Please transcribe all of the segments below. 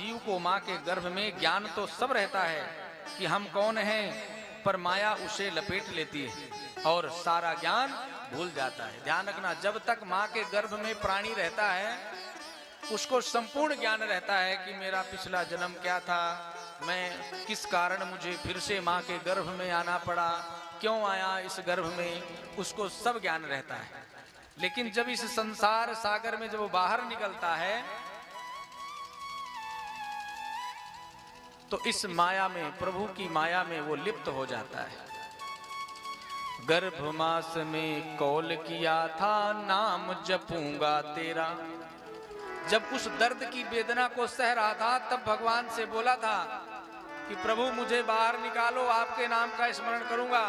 जीव को माँ के गर्भ में ज्ञान तो सब रहता है कि हम कौन हैं, पर माया उसे लपेट लेती है और सारा ज्ञान भूल जाता है। ध्यान रखना, जब तक माँ के गर्भ में प्राणी रहता है उसको संपूर्ण ज्ञान रहता है कि मेरा पिछला जन्म क्या था, मैं किस कारण मुझे फिर से माँ के गर्भ में आना पड़ा, क्यों आया इस गर्भ में, उसको सब ज्ञान रहता है। लेकिन जब इस संसार सागर में जब वो बाहर निकलता है तो इस माया में, प्रभु की माया में वो लिप्त हो जाता है। गर्भ मास में कौल किया था, नाम जपूंगा तेरा। जब उस दर्द की वेदना को सह रहा था तब भगवान से बोला था कि प्रभु मुझे बाहर निकालो, आपके नाम का स्मरण करूंगा।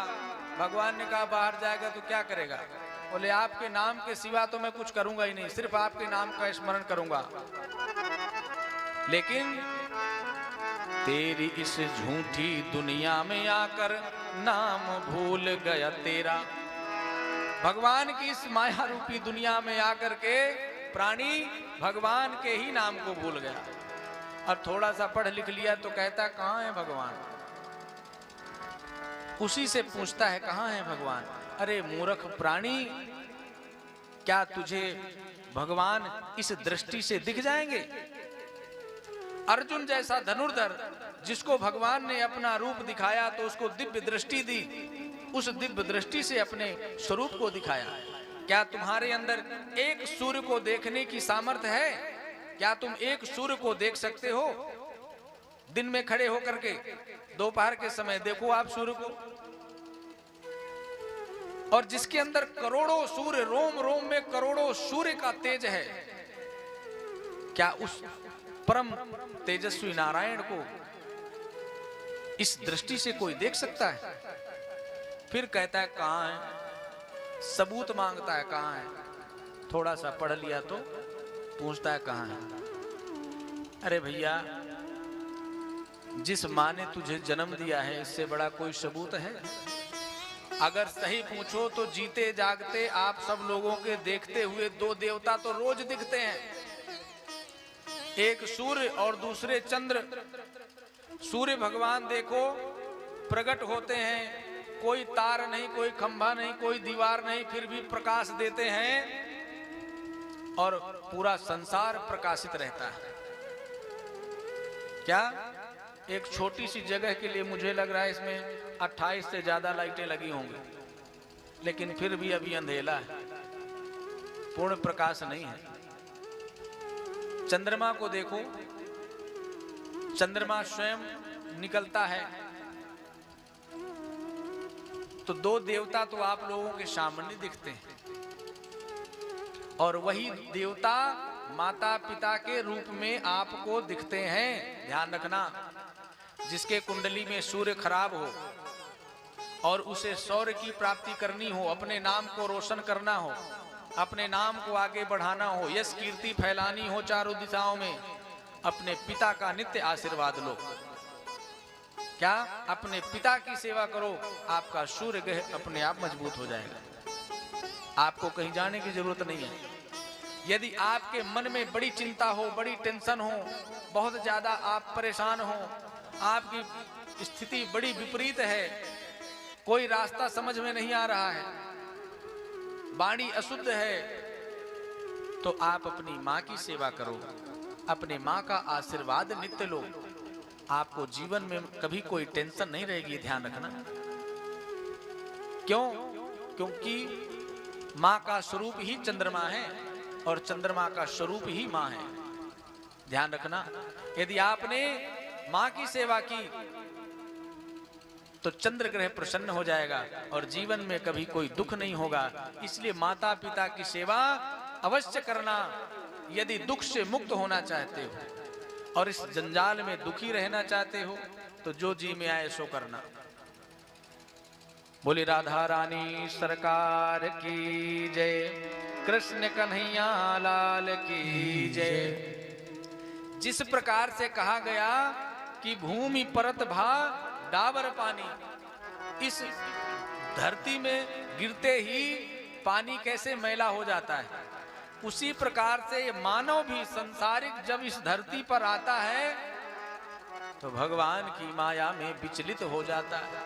भगवान ने कहा बाहर जाएगा तो क्या करेगा? बोले आपके नाम के सिवा तो मैं कुछ करूंगा ही नहीं, सिर्फ आपके नाम का स्मरण करूंगा। लेकिन तेरी इस झूठी दुनिया में आकर नाम भूल गया तेरा। भगवान की इस माया रूपी दुनिया में आकर के प्राणी भगवान के ही नाम को भूल गया। और थोड़ा सा पढ़ लिख लिया तो कहता कहाँ है भगवान, उसी से पूछता है कहाँ है भगवान। अरे मूर्ख प्राणी, क्या तुझे भगवान इस दृष्टि से दिख जाएंगे? अर्जुन जैसा धनुर्धर जिसको भगवान ने अपना रूप दिखाया तो उसको दिव्य दृष्टि दी, उस दिव्य दृष्टि से अपने स्वरूप को दिखाया। क्या तुम्हारे अंदर एक सूर्य को देखने की सामर्थ्य है? क्या तुम एक सूर्य को देख सकते हो? दिन में खड़े होकर के दोपहर के समय देखो आप सूर्य को, और जिसके अंदर करोड़ों सूर्य, रोम रोम में करोड़ों सूर्य का तेज है, क्या उस परम तेजस्वी नारायण को इस दृष्टि से कोई देख सकता है? फिर कहता है कहां है, सबूत मांगता है कहां है। थोड़ा सा पढ़ लिया तो पूछता है कहां है। अरे भैया, जिस माँ ने तुझे जन्म दिया है इससे बड़ा कोई सबूत है? अगर सही पूछो तो जीते जागते आप सब लोगों के देखते हुए दो देवता तो रोज दिखते हैं, एक सूर्य और दूसरे चंद्र। सूर्य भगवान देखो प्रकट होते हैं, कोई तार नहीं, कोई खंभा नहीं, कोई दीवार नहीं, फिर भी प्रकाश देते हैं और पूरा संसार प्रकाशित रहता है। क्या एक छोटी सी जगह के लिए मुझे लग रहा है इसमें 28 से ज्यादा लाइटें लगी होंगी, लेकिन फिर भी अभी अंधेला है, पूर्ण प्रकाश नहीं है। चंद्रमा को देखो, चंद्रमा स्वयं निकलता है तो दो देवता तो आप लोगों के सामने दिखते हैं, और वही देवता माता पिता के रूप में आपको दिखते हैं। ध्यान रखना, जिसके कुंडली में सूर्य खराब हो और उसे सौर्य की प्राप्ति करनी हो, अपने नाम को रोशन करना हो, अपने नाम को आगे बढ़ाना हो, यश कीर्ति फैलानी हो चारों दिशाओं में, अपने पिता का नित्य आशीर्वाद लो। क्या? अपने पिता की सेवा करो, आपका सूर्य ग्रह अपने आप मजबूत हो जाएगा, आपको कहीं जाने की जरूरत नहीं है। यदि आपके मन में बड़ी चिंता हो, बड़ी टेंशन हो, बहुत ज्यादा आप परेशान हो, आपकी स्थिति बड़ी विपरीत है, कोई रास्ता समझ में नहीं आ रहा है, वाणी अशुद्ध है, तो आप अपनी माँ की सेवा करो, अपने माँ का आशीर्वाद नित्य लो, आपको जीवन में कभी कोई टेंशन नहीं रहेगी। ध्यान रखना, क्यों? क्योंकि माँ का स्वरूप ही चंद्रमा है और चंद्रमा का स्वरूप ही माँ है। ध्यान रखना, यदि आपने माँ की सेवा की तो चंद्र ग्रह प्रसन्न हो जाएगा और जीवन में कभी कोई दुख नहीं होगा। इसलिए माता पिता की सेवा अवश्य करना यदि दुख से मुक्त होना चाहते हो और इस जंजाल में दुखी रहना चाहते हो तो जो जी में आए सो करना। बोली राधा रानी सरकार की जय, कृष्ण कन्हैया लाल की जय। जिस प्रकार से कहा गया कि भूमि परत भा डाबर पानी, इस धरती में गिरते ही पानी कैसे मैला हो जाता है, उसी प्रकार से ये मानव भी संसारिक जब इस धरती पर आता है तो भगवान की माया में विचलित हो जाता है।